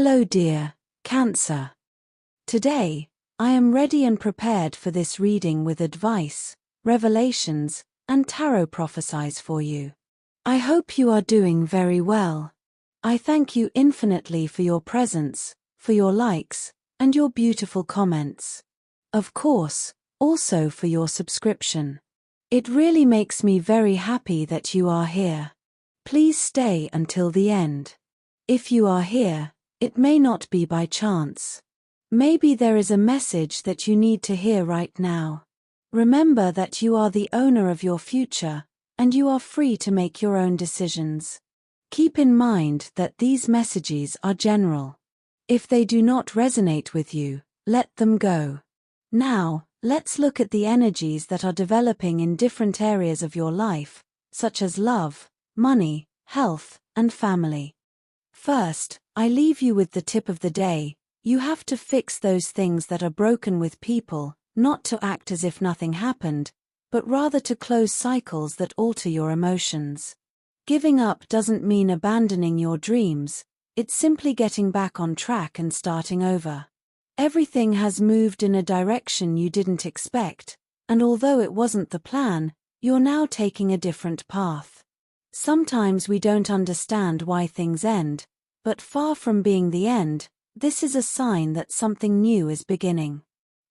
Hello dear, Cancer. Today, I am ready and prepared for this reading with advice, revelations, and tarot prophecies for you. I hope you are doing very well. I thank you infinitely for your presence, for your likes, and your beautiful comments. Of course, also for your subscription. It really makes me very happy that you are here. Please stay until the end. If you are here, it may not be by chance. Maybe there is a message that you need to hear right now. Remember that you are the owner of your future, and you are free to make your own decisions. Keep in mind that these messages are general. If they do not resonate with you, let them go. Now, let's look at the energies that are developing in different areas of your life, such as love, money, health, and family. First, I leave you with the tip of the day. You have to fix those things that are broken with people, not to act as if nothing happened, but rather to close cycles that alter your emotions. Giving up doesn't mean abandoning your dreams, it's simply getting back on track and starting over. Everything has moved in a direction you didn't expect, and although it wasn't the plan, you're now taking a different path. Sometimes we don't understand why things end, but far from being the end, this is a sign that something new is beginning.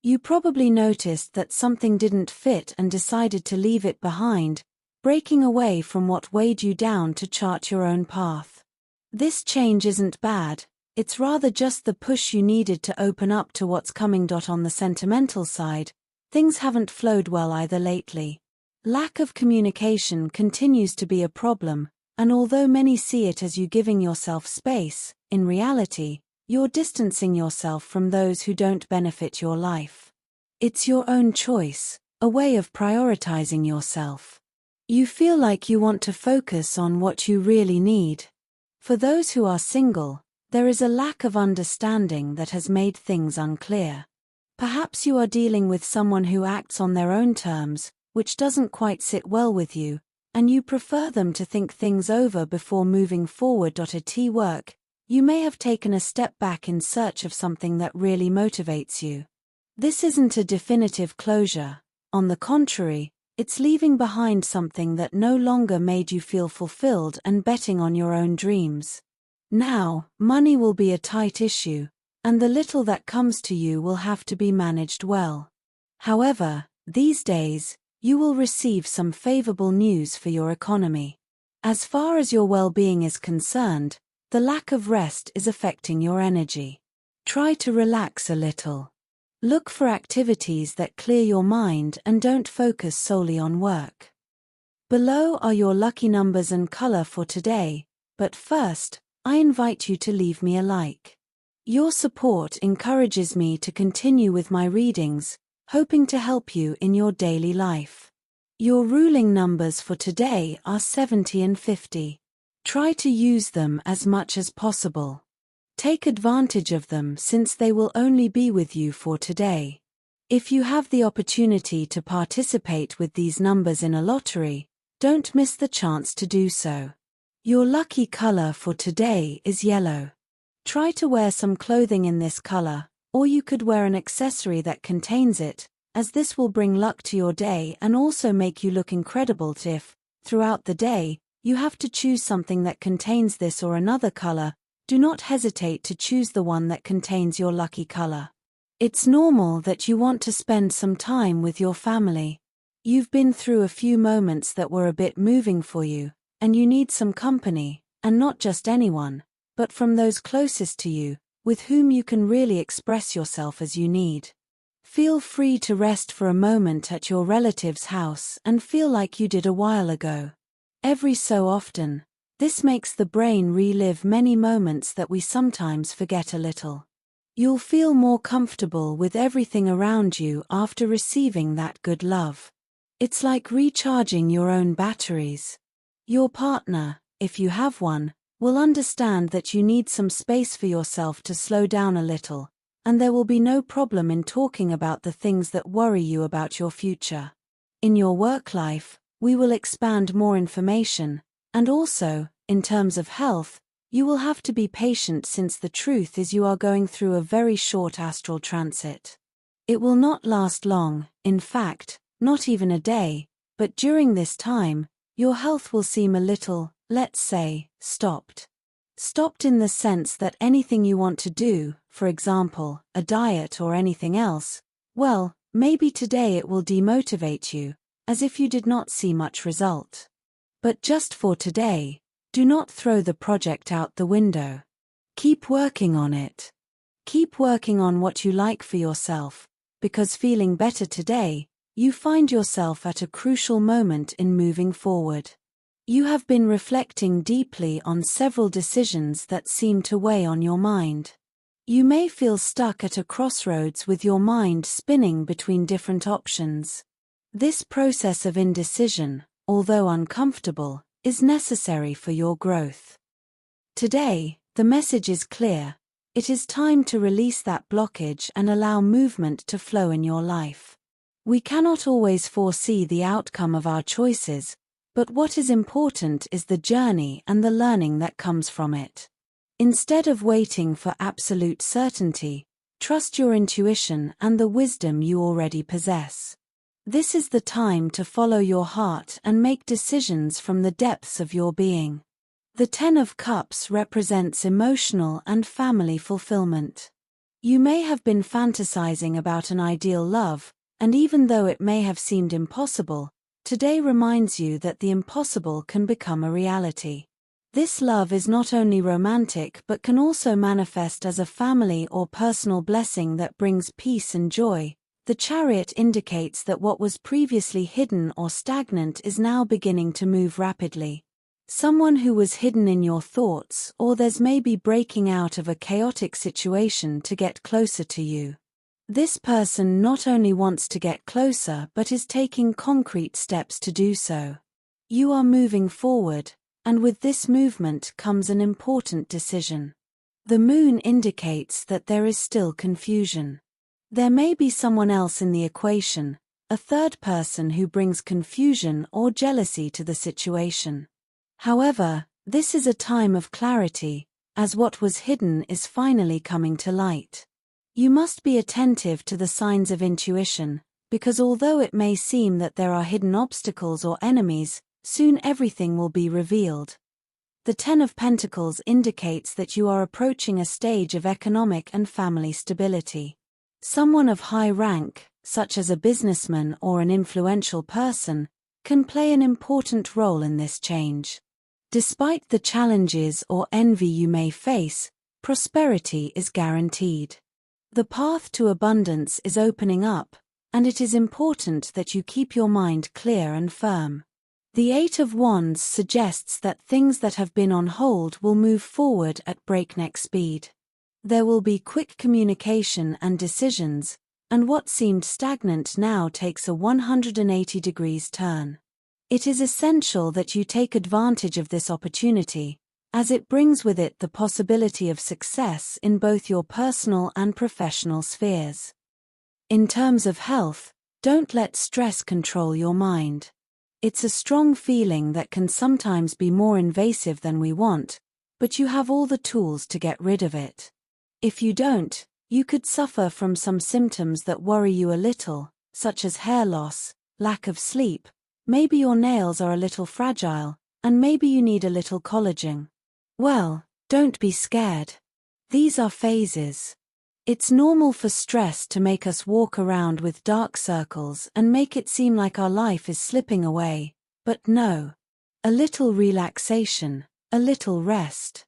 You probably noticed that something didn't fit and decided to leave it behind, breaking away from what weighed you down to chart your own path. This change isn't bad, it's rather just the push you needed to open up to what's coming. On the sentimental side, things haven't flowed well either lately. Lack of communication continues to be a problem, and although many see it as you giving yourself space, in reality, you're distancing yourself from those who don't benefit your life. It's your own choice, a way of prioritizing yourself. You feel like you want to focus on what you really need. For those who are single, there is a lack of understanding that has made things unclear. Perhaps you are dealing with someone who acts on their own terms, which doesn't quite sit well with you, and you prefer them to think things over before moving forward. At work, you may have taken a step back in search of something that really motivates you. This isn't a definitive closure. On the contrary, it's leaving behind something that no longer made you feel fulfilled and betting on your own dreams. Now, money will be a tight issue, and the little that comes to you will have to be managed well. However, these days, you will receive some favorable news for your economy. As far as your well-being is concerned, the lack of rest is affecting your energy. Try to relax a little. Look for activities that clear your mind and don't focus solely on work. Below are your lucky numbers and color for today, but first, I invite you to leave me a like. Your support encourages me to continue with my readings, hoping to help you in your daily life. Your ruling numbers for today are 70 and 50. Try to use them as much as possible. Take advantage of them since they will only be with you for today. If you have the opportunity to participate with these numbers in a lottery, don't miss the chance to do so. Your lucky color for today is yellow. Try to wear some clothing in this color, or you could wear an accessory that contains it, as this will bring luck to your day and also make you look incredible. If, throughout the day, you have to choose something that contains this or another color, do not hesitate to choose the one that contains your lucky color. It's normal that you want to spend some time with your family. You've been through a few moments that were a bit moving for you, and you need some company, and not just anyone, but from those closest to you, with whom you can really express yourself as you need. Feel free to rest for a moment at your relative's house and feel like you did a while ago. Every so often, this makes the brain relive many moments that we sometimes forget a little. You'll feel more comfortable with everything around you after receiving that good love. It's like recharging your own batteries. Your partner, if you have one, will understand that you need some space for yourself to slow down a little, and there will be no problem in talking about the things that worry you about your future. In your work life, we will expand more information, and also, in terms of health, You will have to be patient since the truth is you are going through a very short astral transit. It will not last long, in fact, not even a day, but during this time, your health will seem a little, let's say, stopped. Stopped in the sense that anything you want to do, for example, a diet or anything else, well, maybe today it will demotivate you, as if you did not see much result. But just for today, do not throw the project out the window. Keep working on it. Keep working on what you like for yourself, because feeling better today, you find yourself at a crucial moment in moving forward. You have been reflecting deeply on several decisions that seem to weigh on your mind. You may feel stuck at a crossroads with your mind spinning between different options. This process of indecision, although uncomfortable, is necessary for your growth. Today, the message is clear. It is time to release that blockage and allow movement to flow in your life. We cannot always foresee the outcome of our choices, but what is important is the journey and the learning that comes from it. Instead of waiting for absolute certainty, trust your intuition and the wisdom you already possess. This is the time to follow your heart and make decisions from the depths of your being. The Ten of Cups represents emotional and family fulfillment. You may have been fantasizing about an ideal love, and even though it may have seemed impossible, today reminds you that the impossible can become a reality. This love is not only romantic but can also manifest as a family or personal blessing that brings peace and joy. The Chariot indicates that what was previously hidden or stagnant is now beginning to move rapidly. Someone who was hidden in your thoughts or there's maybe breaking out of a chaotic situation to get closer to you. This person not only wants to get closer but is taking concrete steps to do so. You are moving forward, and with this movement comes an important decision. The Moon indicates that there is still confusion. There may be someone else in the equation, a third person who brings confusion or jealousy to the situation. However, this is a time of clarity, as what was hidden is finally coming to light. You must be attentive to the signs of intuition, because although it may seem that there are hidden obstacles or enemies, soon everything will be revealed. The Ten of Pentacles indicates that you are approaching a stage of economic and family stability. Someone of high rank, such as a businessman or an influential person, can play an important role in this change. Despite the challenges or envy you may face, prosperity is guaranteed. The path to abundance is opening up, and it is important that you keep your mind clear and firm. The Eight of Wands suggests that things that have been on hold will move forward at breakneck speed. There will be quick communication and decisions, and what seemed stagnant now takes a 180 degrees turn. It is essential that you take advantage of this opportunity, as it brings with it the possibility of success in both your personal and professional spheres. In terms of health, don't let stress control your mind. It's a strong feeling that can sometimes be more invasive than we want, but you have all the tools to get rid of it. If you don't, you could suffer from some symptoms that worry you a little, such as hair loss, lack of sleep, maybe your nails are a little fragile, and maybe you need a little collagen. Well, don't be scared. These are phases. It's normal for stress to make us walk around with dark circles and make it seem like our life is slipping away, but no. A little relaxation, a little rest.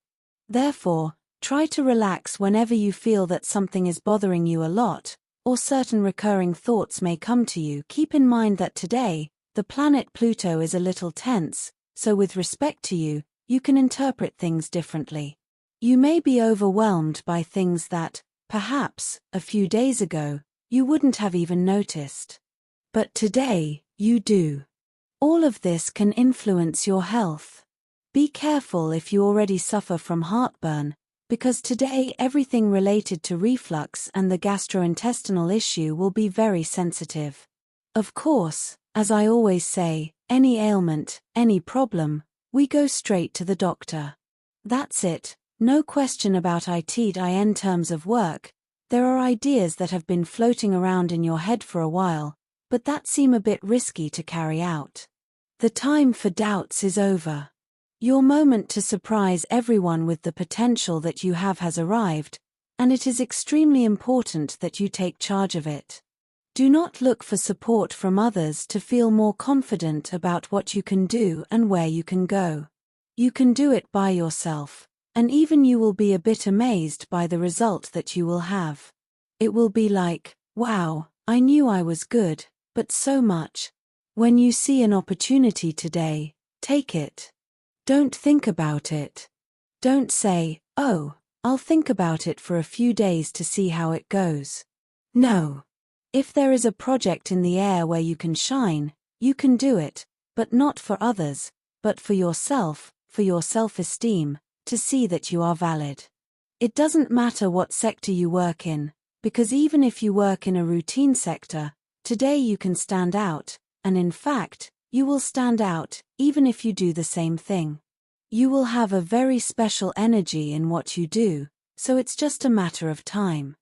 Therefore, try to relax whenever you feel that something is bothering you a lot, or certain recurring thoughts may come to you. Keep in mind that today, the planet Pluto is a little tense, so with respect to you, you can interpret things differently. You may be overwhelmed by things that, perhaps, a few days ago, you wouldn't have even noticed. But today, you do. All of this can influence your health. Be careful if you already suffer from heartburn, because today everything related to reflux and the gastrointestinal issue will be very sensitive. Of course, as I always say, any ailment, any problem, we go straight to the doctor. That's it, No question about it in terms of work. There are ideas that have been floating around in your head for a while, but that seem a bit risky to carry out. The time for doubts is over. Your moment to surprise everyone with the potential that you have has arrived, and it is extremely important that you take charge of it. Do not look for support from others to feel more confident about what you can do and where you can go. You can do it by yourself, and even you will be a bit amazed by the result that you will have. It will be like, wow, I knew I was good, but so much. When you see an opportunity today, take it. Don't think about it. Don't say, oh, I'll think about it for a few days to see how it goes. No. If there is a project in the air where you can shine, you can do it, but not for others, but for yourself, for your self-esteem, to see that you are valid. It doesn't matter what sector you work in, because even if you work in a routine sector, today you can stand out, and in fact, you will stand out, even if you do the same thing. You will have a very special energy in what you do, so it's just a matter of time.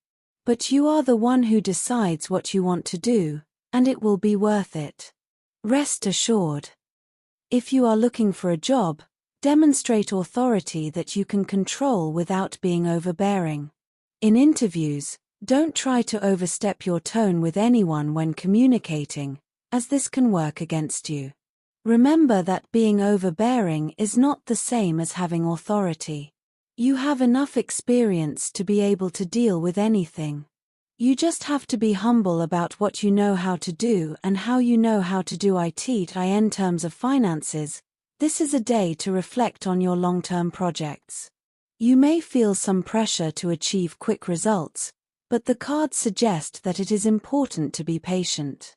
But you are the one who decides what you want to do, and it will be worth it. Rest assured. If you are looking for a job, demonstrate authority that you can control without being overbearing. In interviews, don't try to overstep your tone with anyone when communicating, as this can work against you. Remember that being overbearing is not the same as having authority. You have enough experience to be able to deal with anything. You just have to be humble about what you know how to do and how you know how to do it in terms of finances. This is a day to reflect on your long-term projects. You may feel some pressure to achieve quick results, but the cards suggest that it is important to be patient.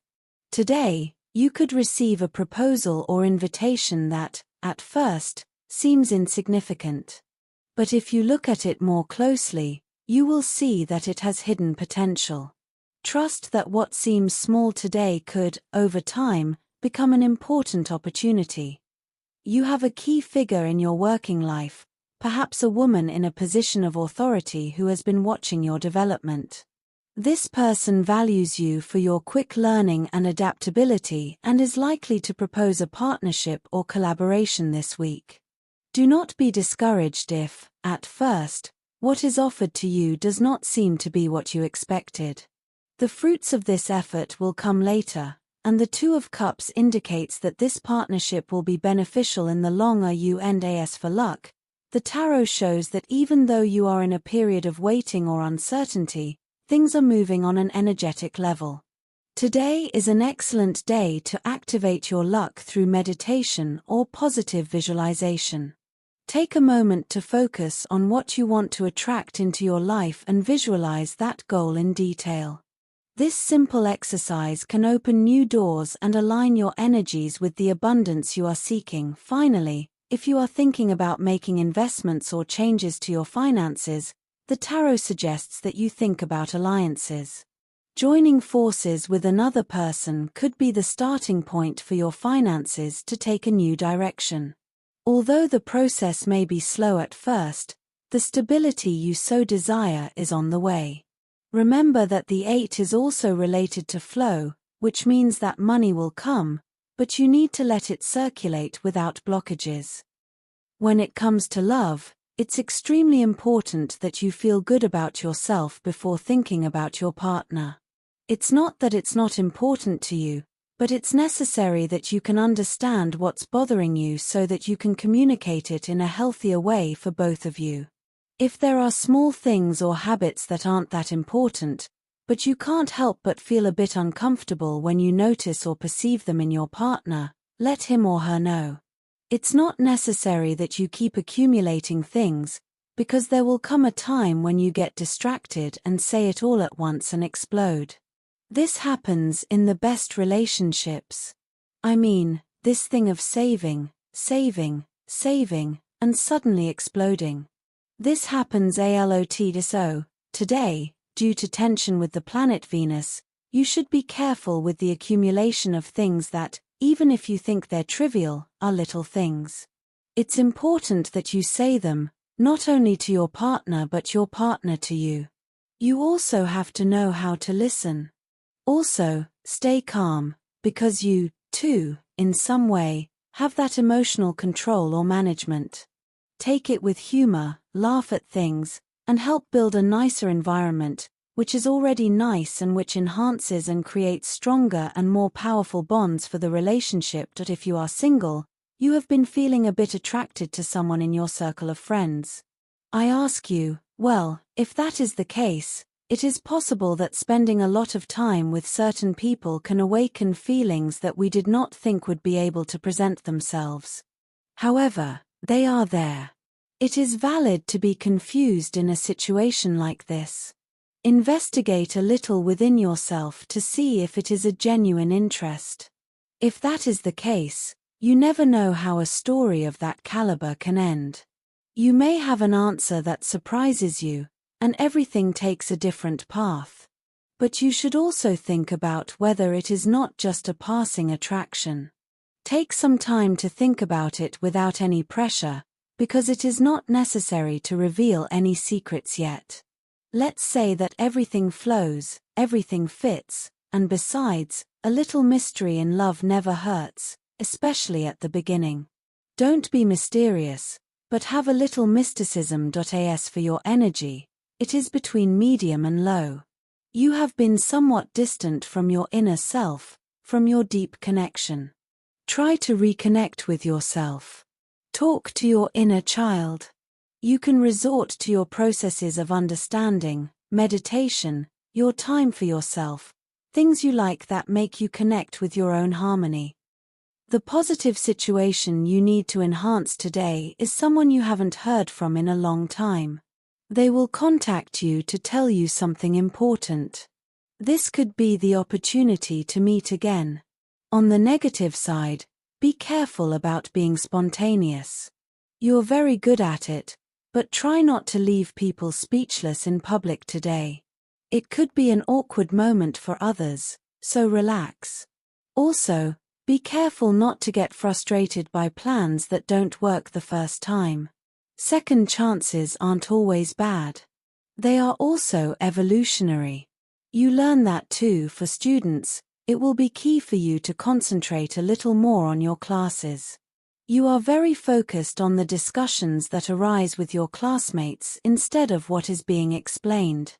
Today, you could receive a proposal or invitation that, at first, seems insignificant. But if you look at it more closely, you will see that it has hidden potential. Trust that what seems small today could, over time, become an important opportunity. You have a key figure in your working life, perhaps a woman in a position of authority who has been watching your development. This person values you for your quick learning and adaptability and is likely to propose a partnership or collaboration this week. Do not be discouraged if, at first, what is offered to you does not seem to be what you expected. The fruits of this effort will come later, and the Two of Cups indicates that this partnership will be beneficial in the long run. As for luck, the tarot shows that even though you are in a period of waiting or uncertainty, things are moving on an energetic level. Today is an excellent day to activate your luck through meditation or positive visualization. Take a moment to focus on what you want to attract into your life and visualize that goal in detail. This simple exercise can open new doors and align your energies with the abundance you are seeking. Finally, if you are thinking about making investments or changes to your finances, the tarot suggests that you think about alliances. Joining forces with another person could be the starting point for your finances to take a new direction. Although the process may be slow at first, the stability you so desire is on the way. Remember that the 8 is also related to flow, which means that money will come, but you need to let it circulate without blockages. When it comes to love, it's extremely important that you feel good about yourself before thinking about your partner. It's not that it's not important to you, but it's necessary that you can understand what's bothering you so that you can communicate it in a healthier way for both of you. If there are small things or habits that aren't that important, but you can't help but feel a bit uncomfortable when you notice or perceive them in your partner, let him or her know. It's not necessary that you keep accumulating things, because there will come a time when you get distracted and say it all at once and explode. This happens in the best relationships. I mean, this thing of saving, and suddenly exploding. This happens a lot. So, today, due to tension with the planet Venus, you should be careful with the accumulation of things that, even if you think they're trivial, are little things. It's important that you say them, not only to your partner but your partner to you. You also have to know how to listen. Also, stay calm, because you, too, in some way, have that emotional control or management. Take it with humor, laugh at things, and help build a nicer environment, which is already nice and which enhances and creates stronger and more powerful bonds for the relationship. If you are single, you have been feeling a bit attracted to someone in your circle of friends. I ask you, well, if that is the case, it is possible that spending a lot of time with certain people can awaken feelings that we did not think would be able to present themselves. However, they are there. It is valid to be confused in a situation like this. Investigate a little within yourself to see if it is a genuine interest. If that is the case, you never know how a story of that caliber can end. You may have an answer that surprises you, and everything takes a different path. But you should also think about whether it is not just a passing attraction. Take some time to think about it without any pressure, because it is not necessary to reveal any secrets yet. Let's say that everything flows, everything fits, and besides, a little mystery in love never hurts, especially at the beginning. Don't be mysterious, but have a little mysticism. As for your energy, it is between medium and low. You have been somewhat distant from your inner self, from your deep connection. Try to reconnect with yourself. Talk to your inner child. You can resort to your processes of understanding, meditation, your time for yourself, things you like that make you connect with your own harmony. The positive situation you need to enhance today is someone you haven't heard from in a long time. They will contact you to tell you something important. This could be the opportunity to meet again. On the negative side, be careful about being spontaneous. You're very good at it, but try not to leave people speechless in public today. It could be an awkward moment for others, so relax. Also, be careful not to get frustrated by plans that don't work the first time. Second chances aren't always bad. They are also evolutionary. You learn that too. For students, it will be key for you to concentrate a little more on your classes. You are very focused on the discussions that arise with your classmates instead of what is being explained.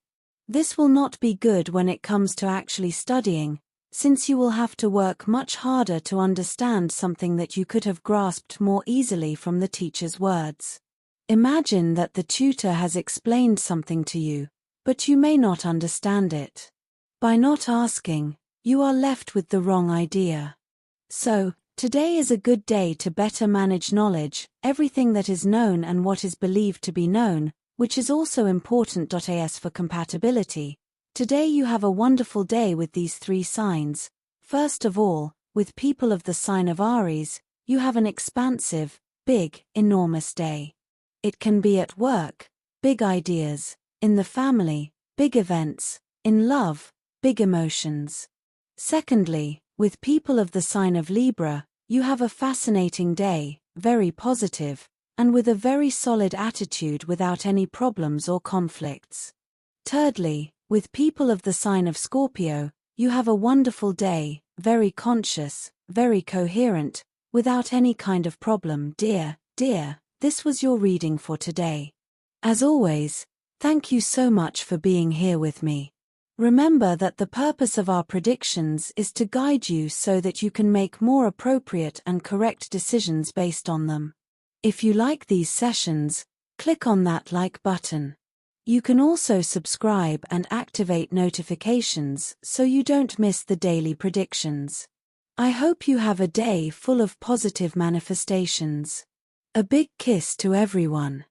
This will not be good when it comes to actually studying, since you will have to work much harder to understand something that you could have grasped more easily from the teacher's words. Imagine that the tutor has explained something to you, but you may not understand it. By not asking, you are left with the wrong idea. So, today is a good day to better manage knowledge, everything that is known and what is believed to be known, which is also important. As for compatibility, today you have a wonderful day with these three signs. First of all, with people of the sign of Aries, you have an expansive, big, enormous day. It can be at work, big ideas, in the family, big events, in love, big emotions. Secondly, with people of the sign of Libra, you have a fascinating day, very positive, and with a very solid attitude without any problems or conflicts. Thirdly, with people of the sign of Scorpio, you have a wonderful day, very conscious, very coherent, without any kind of problem. Dear, this was your reading for today. As always, thank you so much for being here with me. Remember that the purpose of our predictions is to guide you so that you can make more appropriate and correct decisions based on them. If you like these sessions, click on that like button. You can also subscribe and activate notifications so you don't miss the daily predictions. I hope you have a day full of positive manifestations. A big kiss to everyone.